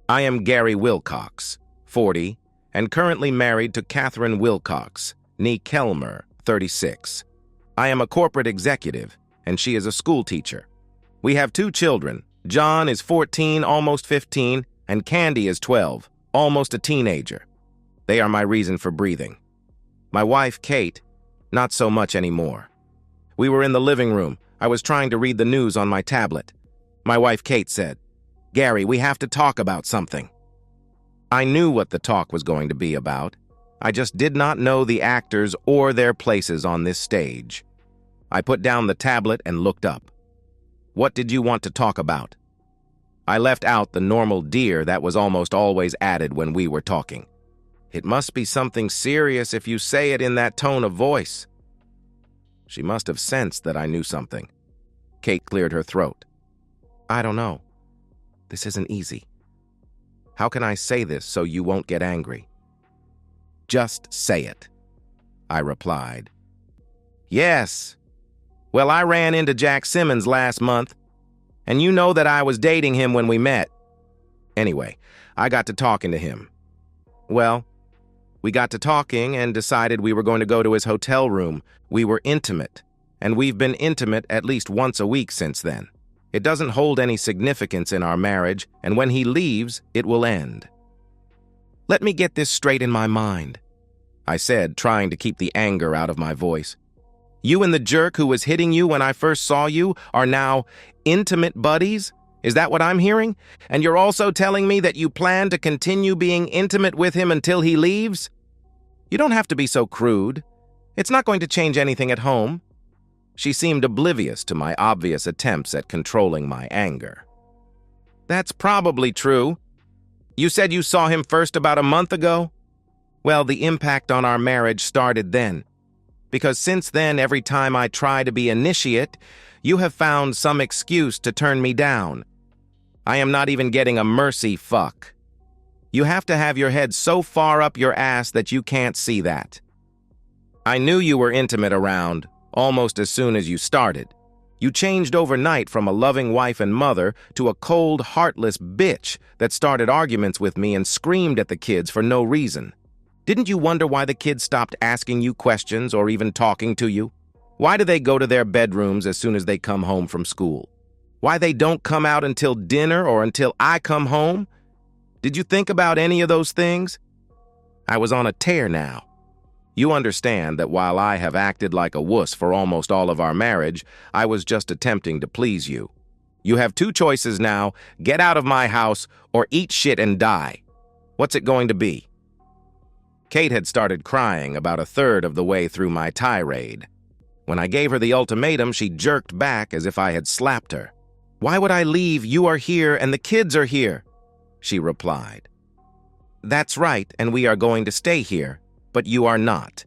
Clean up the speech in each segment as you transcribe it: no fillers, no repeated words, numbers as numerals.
I am Gary Wilcox, 40, and currently married to Catherine Wilcox, née Kelmer, 36. I am a corporate executive, and she is a school teacher. We have 2 children. John is 14, almost 15, and Candy is 12, almost a teenager. They are my reason for breathing. My wife, Kate, not so much anymore. We were in the living room. I was trying to read the news on my tablet. My wife, Kate, said, "Gary, we have to talk about something." I knew what the talk was going to be about. I just did not know the actors or their places on this stage. I put down the tablet and looked up. "What did you want to talk about?" I left out the normal dear that was almost always added when we were talking. "It must be something serious if you say it in that tone of voice." She must have sensed that I knew something. Kate cleared her throat. "I don't know. This isn't easy. How can I say this so you won't get angry?" "Just say it," I replied. "Yes. Well, I ran into Jack Simmons last month, and you know that I was dating him when we met. Anyway, I got to talking to him. Well, we got to talking and decided we were going to go to his hotel room. We were intimate, and we've been intimate at least once a week since then. It doesn't hold any significance in our marriage, and when he leaves, it will end." "Let me get this straight in my mind," I said, trying to keep the anger out of my voice. "You and the jerk who was hitting you when I first saw you are now intimate buddies? Is that what I'm hearing? And you're also telling me that you plan to continue being intimate with him until he leaves? You don't have to be so crude. It's not going to change anything at home." She seemed oblivious to my obvious attempts at controlling my anger. "That's probably true. You said you saw him first about a month ago? Well, the impact on our marriage started then. Because since then, every time I try to be initiate, you have found some excuse to turn me down. I am not even getting a mercy fuck. You have to have your head so far up your ass that you can't see that. I knew you were intimate around, almost as soon as you started. You changed overnight from a loving wife and mother to a cold, heartless bitch that started arguments with me and screamed at the kids for no reason. Didn't you wonder why the kids stopped asking you questions or even talking to you? Why do they go to their bedrooms as soon as they come home from school? Why they don't come out until dinner or until I come home? Did you think about any of those things? I was on a tear now. You understand that while I have acted like a wuss for almost all of our marriage, I was just attempting to please you. You have 2 choices now: get out of my house or eat shit and die. What's it going to be?" Kate had started crying about a third of the way through my tirade. When I gave her the ultimatum, she jerked back as if I had slapped her. "Why would I leave? You are here and the kids are here," she replied. "That's right, and we are going to stay here, but you are not.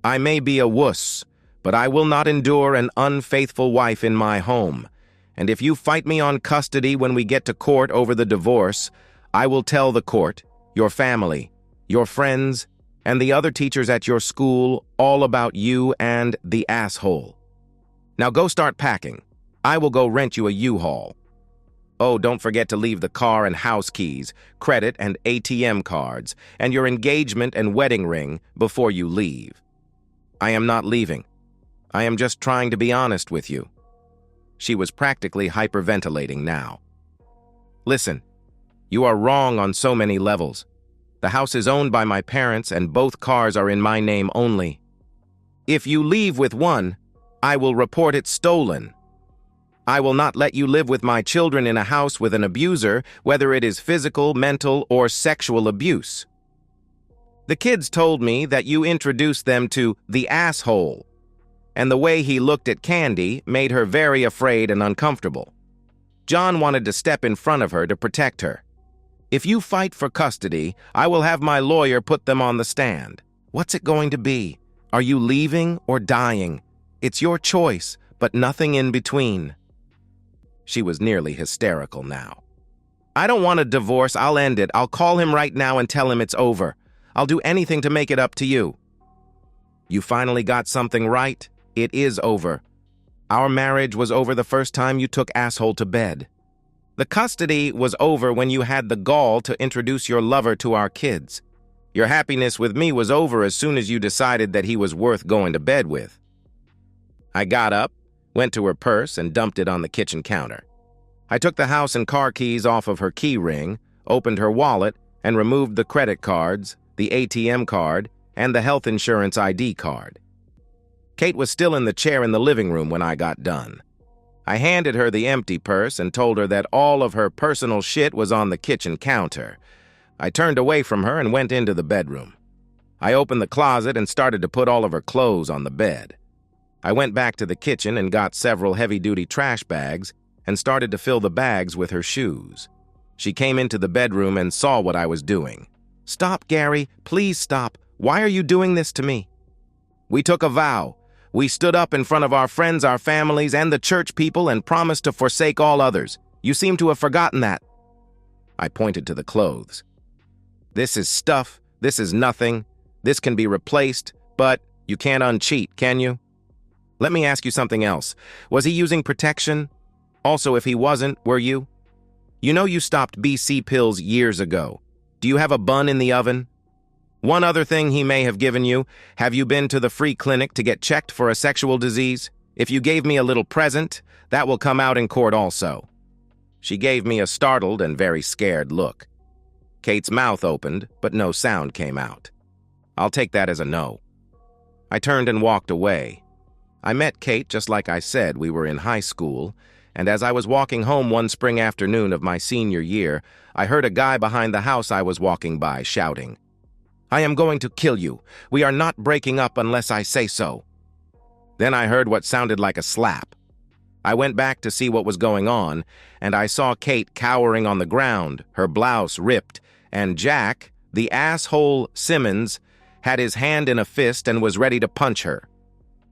I may be a wuss, but I will not endure an unfaithful wife in my home. And if you fight me on custody when we get to court over the divorce, I will tell the court, your family, your friends, and the other teachers at your school all about you and the asshole. Now go start packing. I will go rent you a U-Haul. Oh, don't forget to leave the car and house keys, credit and ATM cards, and your engagement and wedding ring before you leave." "I am not leaving. I am just trying to be honest with you." She was practically hyperventilating now. "Listen, you are wrong on so many levels. The house is owned by my parents and both cars are in my name only. If you leave with one, I will report it stolen. I will not let you live with my children in a house with an abuser, whether it is physical, mental, or sexual abuse. The kids told me that you introduced them to the asshole, and the way he looked at Candy made her very afraid and uncomfortable. John wanted to step in front of her to protect her. If you fight for custody, I will have my lawyer put them on the stand. What's it going to be? Are you leaving or dying? It's your choice, but nothing in between." She was nearly hysterical now. "I don't want a divorce. I'll end it. I'll call him right now and tell him it's over. I'll do anything to make it up to you." "You finally got something right. It is over. Our marriage was over the first time you took asshole to bed. The custody was over when you had the gall to introduce your lover to our kids. Your happiness with me was over as soon as you decided that he was worth going to bed with. I got up, went to her purse, and dumped it on the kitchen counter. I took the house and car keys off of her key ring, opened her wallet, and removed the credit cards, the ATM card, and the health insurance ID card. Kate was still in the chair in the living room when I got done. I handed her the empty purse and told her that all of her personal shit was on the kitchen counter. I turned away from her and went into the bedroom. I opened the closet and started to put all of her clothes on the bed. I went back to the kitchen and got several heavy-duty trash bags and started to fill the bags with her shoes. She came into the bedroom and saw what I was doing. "Stop, Gary. Please stop. Why are you doing this to me?" "We took a vow. We stood up in front of our friends, our families, and the church people and promised to forsake all others. You seem to have forgotten that." I pointed to the clothes. "This is stuff. This is nothing. This can be replaced, but you can't uncheat, can you? Let me ask you something else. Was he using protection? Also, if he wasn't, were you? You know you stopped BC pills years ago. Do you have a bun in the oven? One other thing he may have given you, have you been to the free clinic to get checked for a sexual disease? If you gave me a little present, that will come out in court also." She gave me a startled and very scared look. Kate's mouth opened, but no sound came out. I'll take that as a no. I turned and walked away. I met Kate just like I said. We were in high school, and as I was walking home one spring afternoon of my senior year, I heard a guy behind the house I was walking by shouting, "I am going to kill you. We are not breaking up unless I say so." Then I heard what sounded like a slap. I went back to see what was going on, and I saw Kate cowering on the ground, her blouse ripped, and Jack, the asshole Simmons, had his hand in a fist and was ready to punch her.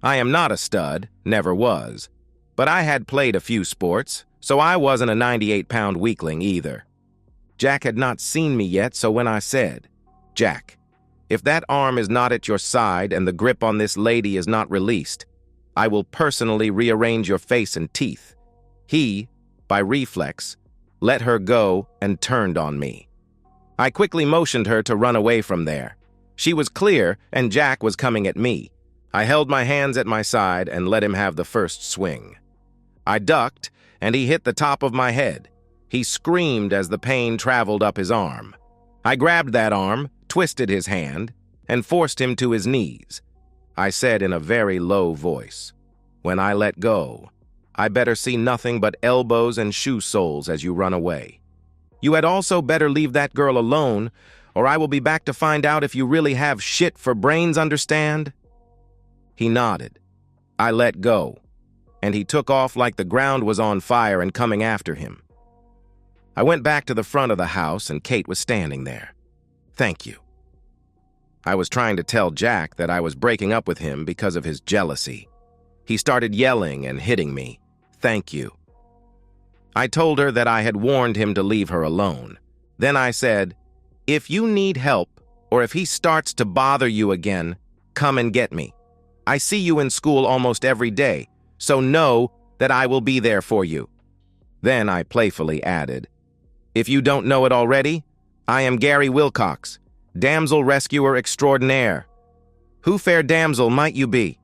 I am not a stud, never was, but I had played a few sports, so I wasn't a 98-pound weakling either. Jack had not seen me yet, so when I said, "Jack, if that arm is not at your side and the grip on this lady is not released, I will personally rearrange your face and teeth," he, by reflex, let her go and turned on me. I quickly motioned her to run away from there. She was clear, and Jack was coming at me. I held my hands at my side and let him have the first swing. I ducked, and he hit the top of my head. He screamed as the pain traveled up his arm. I grabbed that arm, twisted his hand, and forced him to his knees. I said in a very low voice, "When I let go, I better see nothing but elbows and shoe soles as you run away. You had also better leave that girl alone, or I will be back to find out if you really have shit for brains, understand?" He nodded. I let go, and he took off like the ground was on fire and coming after him. I went back to the front of the house, and Kate was standing there. "Thank you." I was trying to tell Jack that I was breaking up with him because of his jealousy. He started yelling and hitting me. "Thank you." I told her that I had warned him to leave her alone. Then I said, "If you need help, or if he starts to bother you again, come and get me. I see you in school almost every day, so know that I will be there for you." Then I playfully added, "If you don't know it already, I am Gary Wilcox, damsel rescuer extraordinaire. Who fair damsel might you be?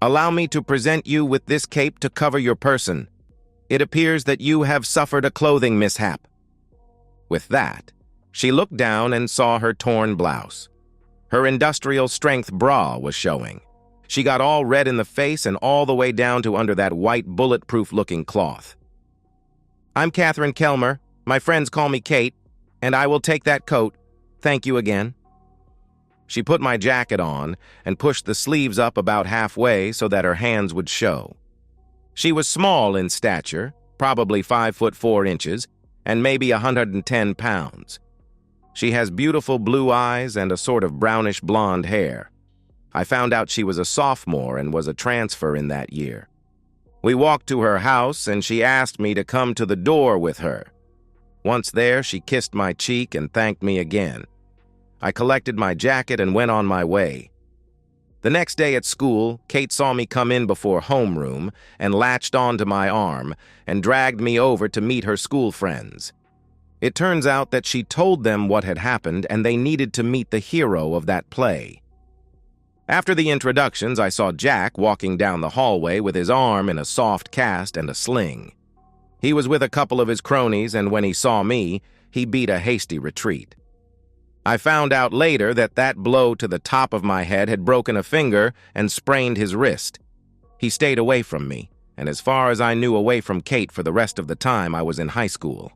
Allow me to present you with this cape to cover your person. It appears that you have suffered a clothing mishap." With that, she looked down and saw her torn blouse. Her industrial strength bra was showing. She got all red in the face and all the way down to under that white bulletproof-looking cloth. "I'm Catherine Kelmer. My friends call me Kate, and I will take that coat. Thank you again." She put my jacket on and pushed the sleeves up about halfway so that her hands would show. She was small in stature, probably 5'4", and maybe 110 pounds. She has beautiful blue eyes and a sort of brownish blonde hair. I found out she was a sophomore and was a transfer in that year. We walked to her house, and she asked me to come to the door with her. Once there, she kissed my cheek and thanked me again. I collected my jacket and went on my way. The next day at school, Kate saw me come in before homeroom and latched onto my arm and dragged me over to meet her school friends. It turns out that she told them what had happened and they needed to meet the hero of that play. After the introductions, I saw Jack walking down the hallway with his arm in a soft cast and a sling. He was with a couple of his cronies, and when he saw me, he beat a hasty retreat. I found out later that that blow to the top of my head had broken a finger and sprained his wrist. He stayed away from me, and as far as I knew, away from Kate for the rest of the time I was in high school.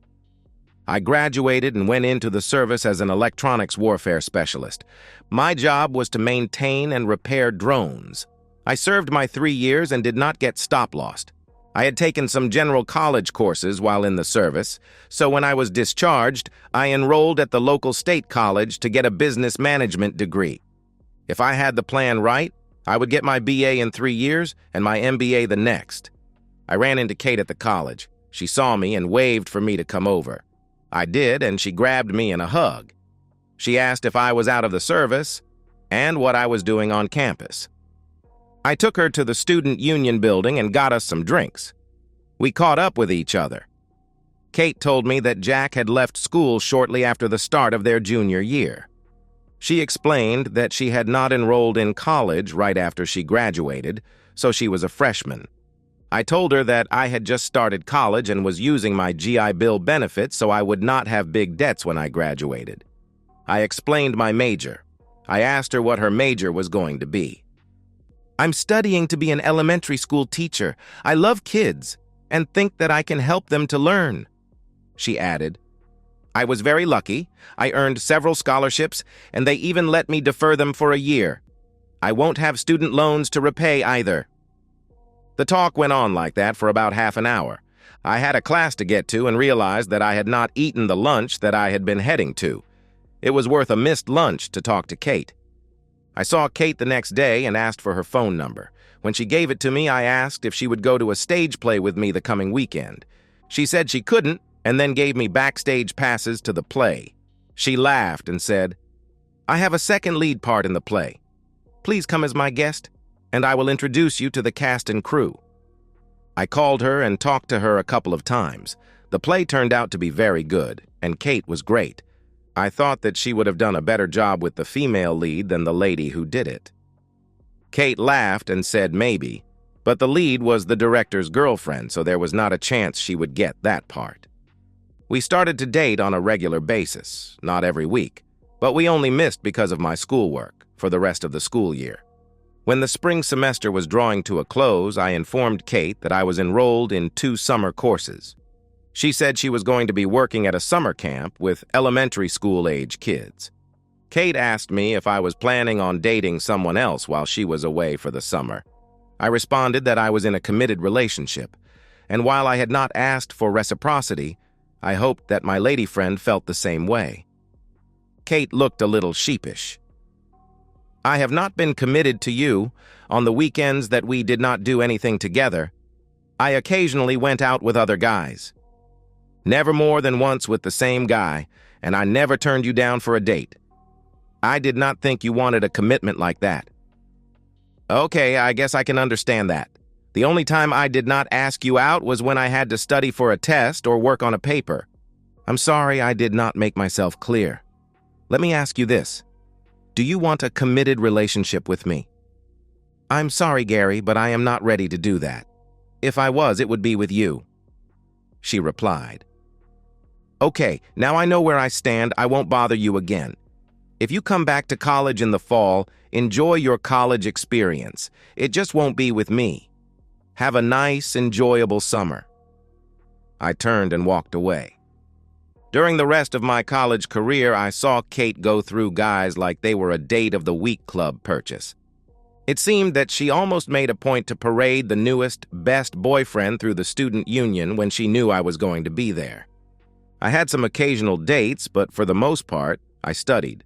I graduated and went into the service as an electronics warfare specialist. My job was to maintain and repair drones. I served my 3 years and did not get stop-lossed. I had taken some general college courses while in the service, so when I was discharged, I enrolled at the local state college to get a business management degree. If I had the plan right, I would get my BA in 3 years and my MBA the next. I ran into Kate at the college. She saw me and waved for me to come over. I did, and she grabbed me in a hug. She asked if I was out of the service and what I was doing on campus. I took her to the student union building and got us some drinks. We caught up with each other. Kate told me that Jack had left school shortly after the start of their junior year. She explained that she had not enrolled in college right after she graduated, so she was a freshman. I told her that I had just started college and was using my GI Bill benefits so I would not have big debts when I graduated. I explained my major. I asked her what her major was going to be. "I'm studying to be an elementary school teacher. I love kids and think that I can help them to learn," she added. "I was very lucky. I earned several scholarships, and they even let me defer them for a year. I won't have student loans to repay either." The talk went on like that for about half an hour. I had a class to get to and realized that I had not eaten the lunch that I had been heading to. It was worth a missed lunch to talk to Kate. I saw Kate the next day and asked for her phone number. When she gave it to me, I asked if she would go to a stage play with me the coming weekend. She said she couldn't, and then gave me backstage passes to the play. She laughed and said, "I have a second lead part in the play. Please come as my guest, and I will introduce you to the cast and crew." I called her and talked to her a couple of times. The play turned out to be very good, and Kate was great. I thought that she would have done a better job with the female lead than the lady who did it. Kate laughed and said maybe, but the lead was the director's girlfriend, so there was not a chance she would get that part. We started to date on a regular basis, not every week, but we only missed because of my schoolwork for the rest of the school year. When the spring semester was drawing to a close, I informed Kate that I was enrolled in 2 summer courses. She said she was going to be working at a summer camp with elementary school-age kids. Kate asked me if I was planning on dating someone else while she was away for the summer. I responded that I was in a committed relationship, and while I had not asked for reciprocity, I hoped that my lady friend felt the same way. Kate looked a little sheepish. "I have not been committed to you. On the weekends that we did not do anything together, I occasionally went out with other guys. Never more than once with the same guy, and I never turned you down for a date. I did not think you wanted a commitment like that." "Okay, I guess I can understand that. The only time I did not ask you out was when I had to study for a test or work on a paper. I'm sorry I did not make myself clear. Let me ask you this. Do you want a committed relationship with me?" "I'm sorry, Gary, but I am not ready to do that. If I was, it would be with you," she replied. "Okay, now I know where I stand. I won't bother you again. If you come back to college in the fall, enjoy your college experience. It just won't be with me. Have a nice, enjoyable summer." I turned and walked away. During the rest of my college career, I saw Kate go through guys like they were a date of the week club purchase. It seemed that she almost made a point to parade the newest, best boyfriend through the student union when she knew I was going to be there. I had some occasional dates, but for the most part, I studied.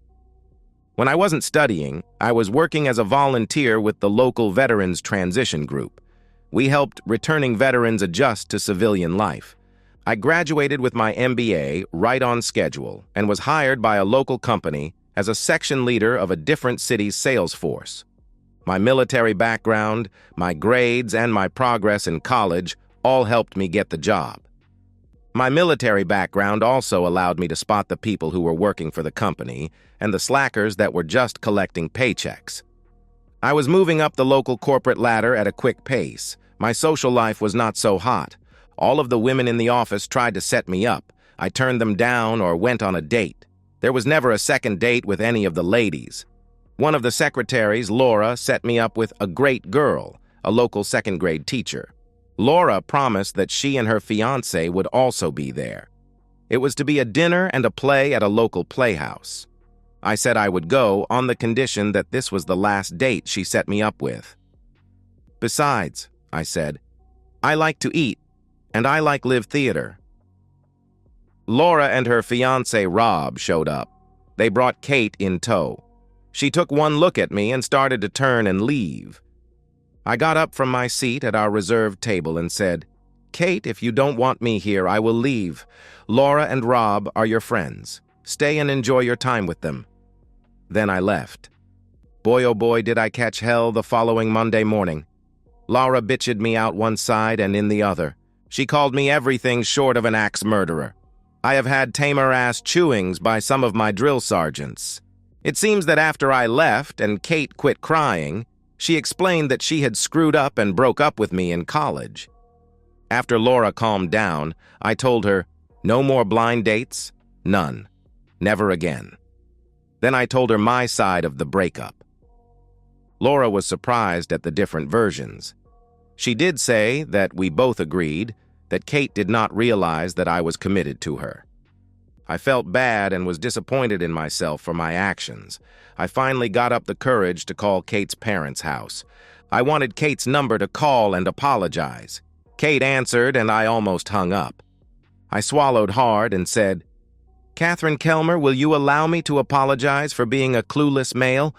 When I wasn't studying, I was working as a volunteer with the local Veterans Transition Group. We helped returning veterans adjust to civilian life. I graduated with my MBA right on schedule and was hired by a local company as a section leader of a different city's sales force. My military background, my grades, and my progress in college all helped me get the job. My military background also allowed me to spot the people who were working for the company and the slackers that were just collecting paychecks. I was moving up the local corporate ladder at a quick pace. My social life was not so hot. All of the women in the office tried to set me up. I turned them down or went on a date. There was never a second date with any of the ladies. One of the secretaries, Laura, set me up with a great girl, a local second-grade teacher. Laura promised that she and her fiancé would also be there. It was to be a dinner and a play at a local playhouse. I said I would go on the condition that this was the last date she set me up with. Besides, I said, I like to eat, and I like live theater. Laura and her fiancé, Rob, showed up. They brought Kate in tow. She took one look at me and started to turn and leave. I got up from my seat at our reserved table and said, Kate, if you don't want me here, I will leave. Laura and Rob are your friends. Stay and enjoy your time with them. Then I left. Boy, oh boy, did I catch hell the following Monday morning. Laura bitched me out one side and in the other. She called me everything short of an axe murderer. I have had tamer-ass chewings by some of my drill sergeants. It seems that after I left and Kate quit crying, she explained that she had screwed up and broke up with me in college. After Laura calmed down, I told her, no more blind dates, none, never again. Then I told her my side of the breakup. Laura was surprised at the different versions. She did say that we both agreed that Kate did not realize that I was committed to her. I felt bad and was disappointed in myself for my actions. I finally got up the courage to call Kate's parents' house. I wanted Kate's number to call and apologize. Kate answered and I almost hung up. I swallowed hard and said, Catherine Kelmer, will you allow me to apologize for being a clueless male?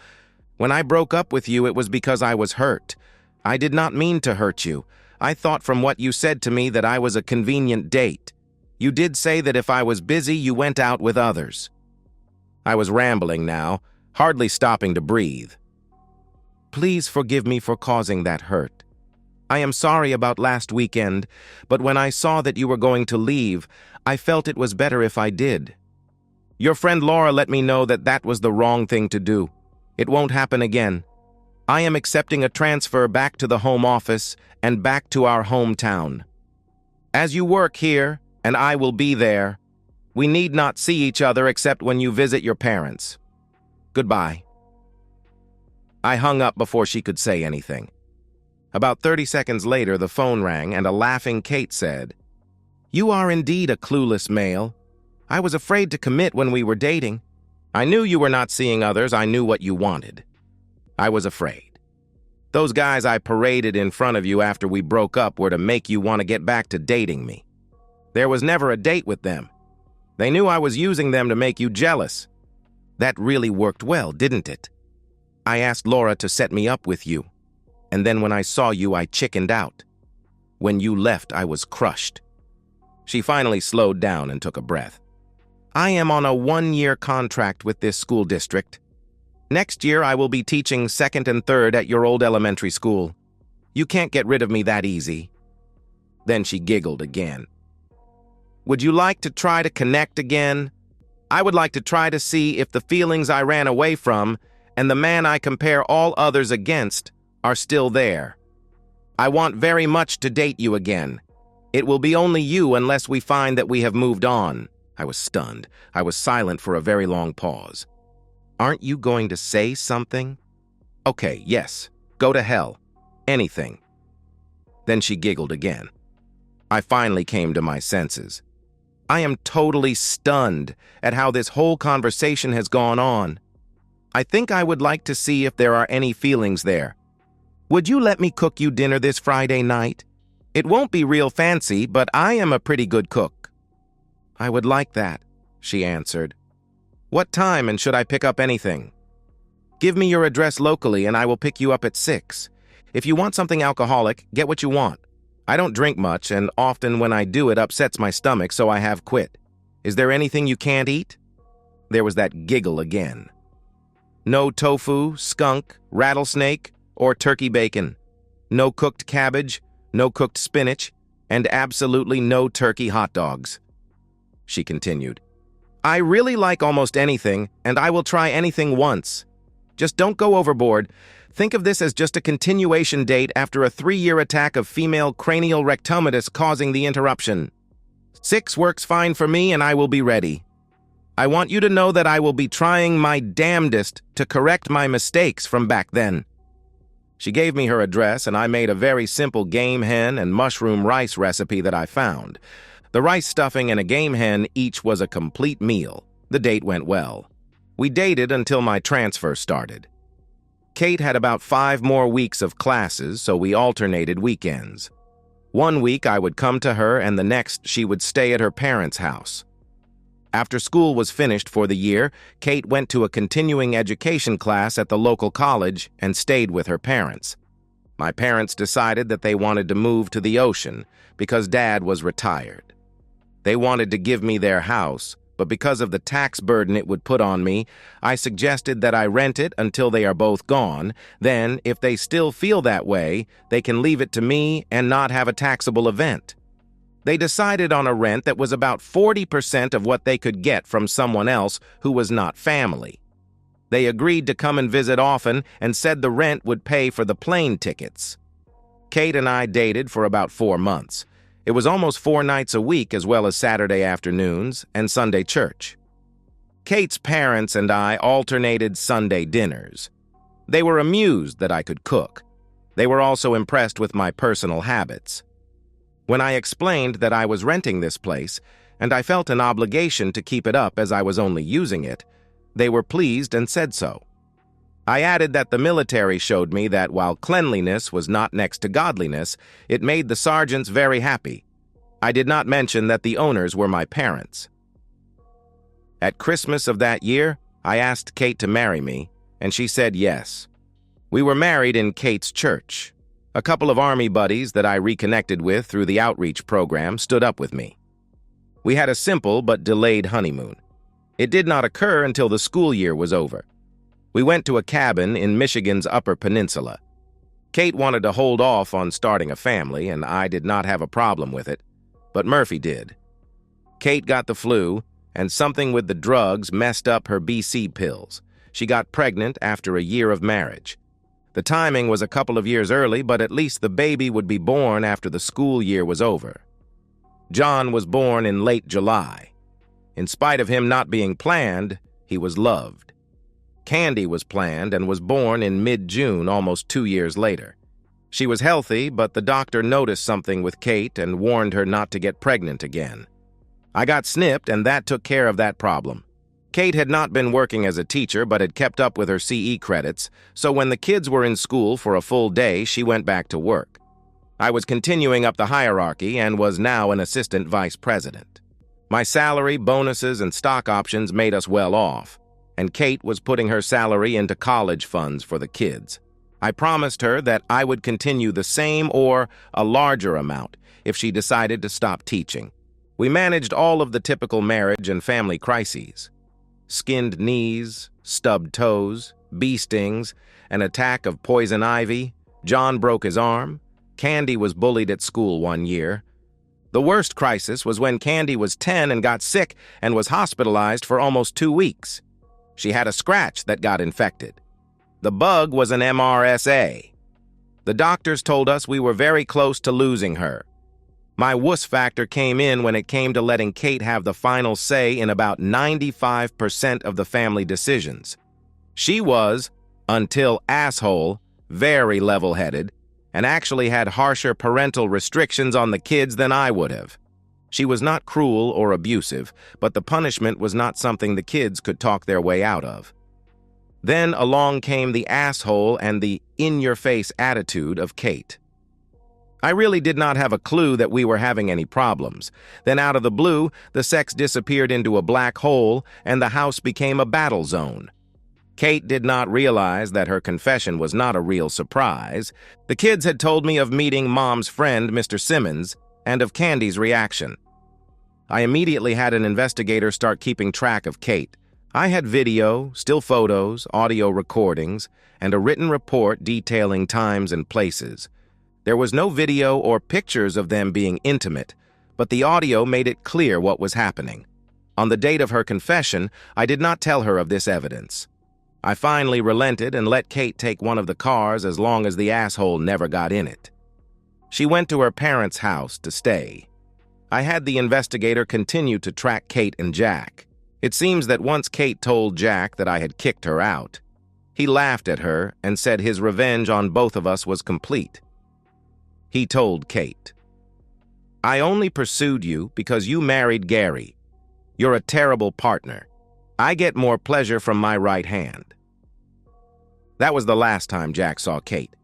When I broke up with you, it was because I was hurt. I did not mean to hurt you. I thought from what you said to me that I was a convenient date. You did say that if I was busy, you went out with others. I was rambling now, hardly stopping to breathe. Please forgive me for causing that hurt. I am sorry about last weekend, but when I saw that you were going to leave, I felt it was better if I did. Your friend Laura let me know that that was the wrong thing to do. It won't happen again. I am accepting a transfer back to the home office and back to our hometown. As you work here, and I will be there, we need not see each other except when you visit your parents. Goodbye. I hung up before she could say anything. About 30 seconds later, the phone rang and a laughing Kate said, You are indeed a clueless male. I was afraid to commit when we were dating. I knew you were not seeing others. I knew what you wanted. I was afraid. Those guys I paraded in front of you after we broke up were to make you want to get back to dating me. There was never a date with them. They knew I was using them to make you jealous. That really worked well, didn't it? I asked Laura to set me up with you. And then when I saw you, I chickened out. When you left, I was crushed. She finally slowed down and took a breath. I am on a 1-year contract with this school district. Next year, I will be teaching 2nd and 3rd at your old elementary school. You can't get rid of me that easy. Then she giggled again. Would you like to try to connect again? I would like to try to see if the feelings I ran away from and the man I compare all others against are still there. I want very much to date you again. It will be only you unless we find that we have moved on. I was stunned. I was silent for a very long pause. Aren't you going to say something? Okay, yes. Go to hell. Anything. Then she giggled again. I finally came to my senses. I am totally stunned at how this whole conversation has gone on. I think I would like to see if there are any feelings there. Would you let me cook you dinner this Friday night? It won't be real fancy, but I am a pretty good cook. I would like that, she answered. What time and should I pick up anything? Give me your address locally and I will pick you up at 6. If you want something alcoholic, get what you want. I don't drink much, and often when I do, it upsets my stomach, so I have quit. Is there anything you can't eat? There was that giggle again. No tofu, skunk, rattlesnake, or turkey bacon, no cooked cabbage, no cooked spinach, and absolutely no turkey hot dogs. She continued, I really like almost anything, and I will try anything once. Just don't go overboard. Think of this as just a continuation date after a 3-year attack of female cranial rectomitis causing the interruption. 6 works fine for me, and I will be ready. I want you to know that I will be trying my damnedest to correct my mistakes from back then. She gave me her address, and I made a very simple game hen and mushroom rice recipe that I found. The rice stuffing and a game hen each was a complete meal. The date went well. We dated until my transfer started. Kate had about 5 more weeks of classes, so we alternated weekends. One week I would come to her, and the next she would stay at her parents' house. After school was finished for the year, Kate went to a continuing education class at the local college and stayed with her parents. My parents decided that they wanted to move to the ocean because Dad was retired. They wanted to give me their house, but because of the tax burden it would put on me, I suggested that I rent it until they are both gone. Then, if they still feel that way, they can leave it to me and not have a taxable event. They decided on a rent that was about 40% of what they could get from someone else who was not family. They agreed to come and visit often and said the rent would pay for the plane tickets. Kate and I dated for about 4 months. It was almost 4 nights a week, as well as Saturday afternoons and Sunday church. Kate's parents and I alternated Sunday dinners. They were amused that I could cook. They were also impressed with my personal habits. When I explained that I was renting this place, and I felt an obligation to keep it up as I was only using it, they were pleased and said so. I added that the military showed me that while cleanliness was not next to godliness, it made the sergeants very happy. I did not mention that the owners were my parents. At Christmas of that year, I asked Kate to marry me, and she said yes. We were married in Kate's church. A couple of Army buddies that I reconnected with through the outreach program stood up with me. We had a simple but delayed honeymoon. It did not occur until the school year was over. We went to a cabin in Michigan's Upper Peninsula. Kate wanted to hold off on starting a family, and I did not have a problem with it, but Murphy did. Kate got the flu, and something with the drugs messed up her BC pills. She got pregnant after a year of marriage. The timing was a couple of years early, but at least the baby would be born after the school year was over. John was born in late July. In spite of him not being planned, he was loved. Candy was planned and was born in mid-June, almost 2 years later. She was healthy, but the doctor noticed something with Kate and warned her not to get pregnant again. I got snipped, and that took care of that problem. Kate had not been working as a teacher, but had kept up with her CE credits, so when the kids were in school for a full day, she went back to work. I was continuing up the hierarchy and was now an assistant vice president. My salary, bonuses, and stock options made us well off, and Kate was putting her salary into college funds for the kids. I promised her that I would continue the same or a larger amount if she decided to stop teaching. We managed all of the typical marriage and family crises. Skinned knees, stubbed toes, bee stings, an attack of poison ivy, John broke his arm, Candy was bullied at school one year. The worst crisis was when Candy was 10 and got sick and was hospitalized for almost 2 weeks. She had a scratch that got infected. The bug was an MRSA. The doctors told us we were very close to losing her. My wuss factor came in when it came to letting Kate have the final say in about 95% of the family decisions. She was, until asshole, very level-headed, and actually had harsher parental restrictions on the kids than I would have. She was not cruel or abusive, but the punishment was not something the kids could talk their way out of. Then along came the asshole and the in-your-face attitude of Kate. I really did not have a clue that we were having any problems. Then out of the blue, the sex disappeared into a black hole and the house became a battle zone. Kate did not realize that her confession was not a real surprise. The kids had told me of meeting Mom's friend, Mr. Simmons, and of Candy's reaction. I immediately had an investigator start keeping track of Kate, I had video, still photos, audio recordings, and a written report detailing times and places. There was no video or pictures of them being intimate, but the audio made it clear what was happening. On the date of her confession, I did not tell her of this evidence. I finally relented and let Kate take one of the cars as long as the asshole never got in it. She went to her parents' house to stay. I had the investigator continue to track Kate and Jack. It seems that once Kate told Jack that I had kicked her out, he laughed at her and said his revenge on both of us was complete. He told Kate, "I only pursued you because you married Gary. You're a terrible partner. I get more pleasure from my right hand." That was the last time Jack saw Kate.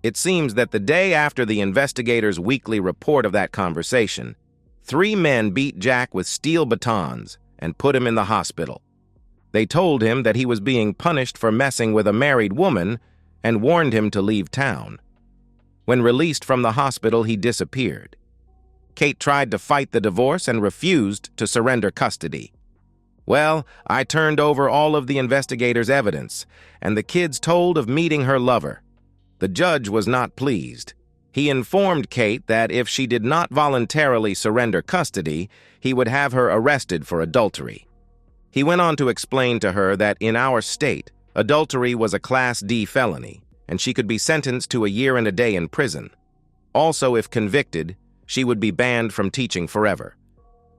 It seems that the day after the investigator's weekly report of that conversation, 3 men beat Jack with steel batons and put him in the hospital. They told him that he was being punished for messing with a married woman and warned him to leave town. When released from the hospital, he disappeared. Kate tried to fight the divorce and refused to surrender custody. Well, I turned over all of the investigator's evidence, and the kids told of meeting her lover. The judge was not pleased. He informed Kate that if she did not voluntarily surrender custody, he would have her arrested for adultery. He went on to explain to her that in our state, adultery was a Class D felony, and she could be sentenced to a year and a day in prison. Also, if convicted, she would be banned from teaching forever.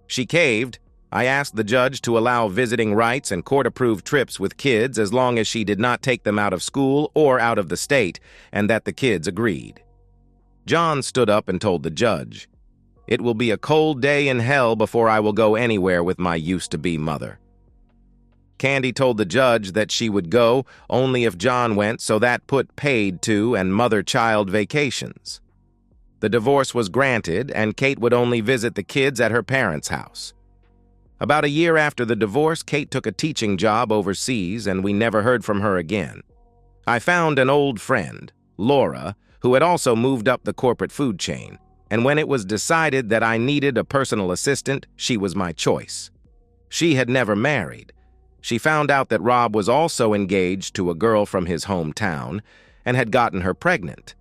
She caved. I asked the judge to allow visiting rights and court-approved trips with kids as long as she did not take them out of school or out of the state, and that the kids agreed. John stood up and told the judge, "It will be a cold day in hell before I will go anywhere with my used-to-be mother." Candy told the judge that she would go only if John went, so that put paid to and mother-child vacations. The divorce was granted, and Kate would only visit the kids at her parents' house. About a year after the divorce, Kate took a teaching job overseas, and we never heard from her again. I found an old friend, Laura, who had also moved up the corporate food chain, and when it was decided that I needed a personal assistant, she was my choice. She had never married. She found out that Rob was also engaged to a girl from his hometown and had gotten her pregnant.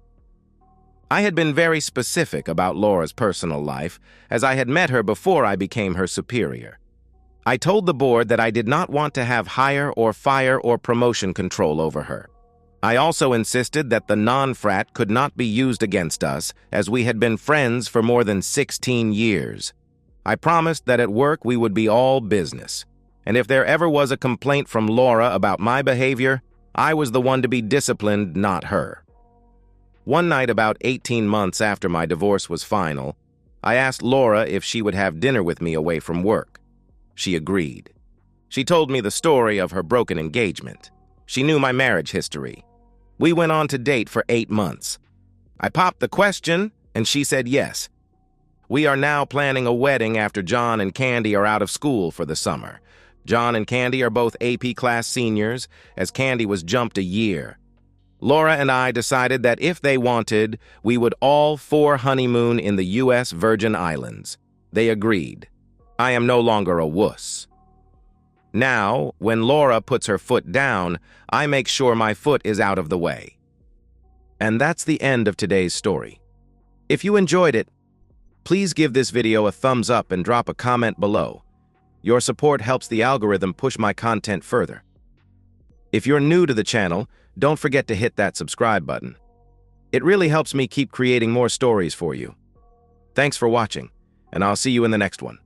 I had been very specific about Laura's personal life, as I had met her before I became her superior. I told the board that I did not want to have hire or fire or promotion control over her. I also insisted that the non-frat could not be used against us, as we had been friends for more than 16 years. I promised that at work we would be all business, and if there ever was a complaint from Laura about my behavior, I was the one to be disciplined, not her. One night about 18 months after my divorce was final, I asked Laura if she would have dinner with me away from work. She agreed. She told me the story of her broken engagement. She knew my marriage history. We went on to date for 8 months. I popped the question, and she said yes. We are now planning a wedding after John and Candy are out of school for the summer. John and Candy are both AP class seniors, as Candy was jumped a year. Laura and I decided that if they wanted, we would all 4 honeymoon in the U.S. Virgin Islands. They agreed. I am no longer a wuss. Now, when Laura puts her foot down, I make sure my foot is out of the way. And that's the end of today's story. If you enjoyed it, please give this video a thumbs up and drop a comment below. Your support helps the algorithm push my content further. If you're new to the channel, don't forget to hit that subscribe button. It really helps me keep creating more stories for you. Thanks for watching, and I'll see you in the next one.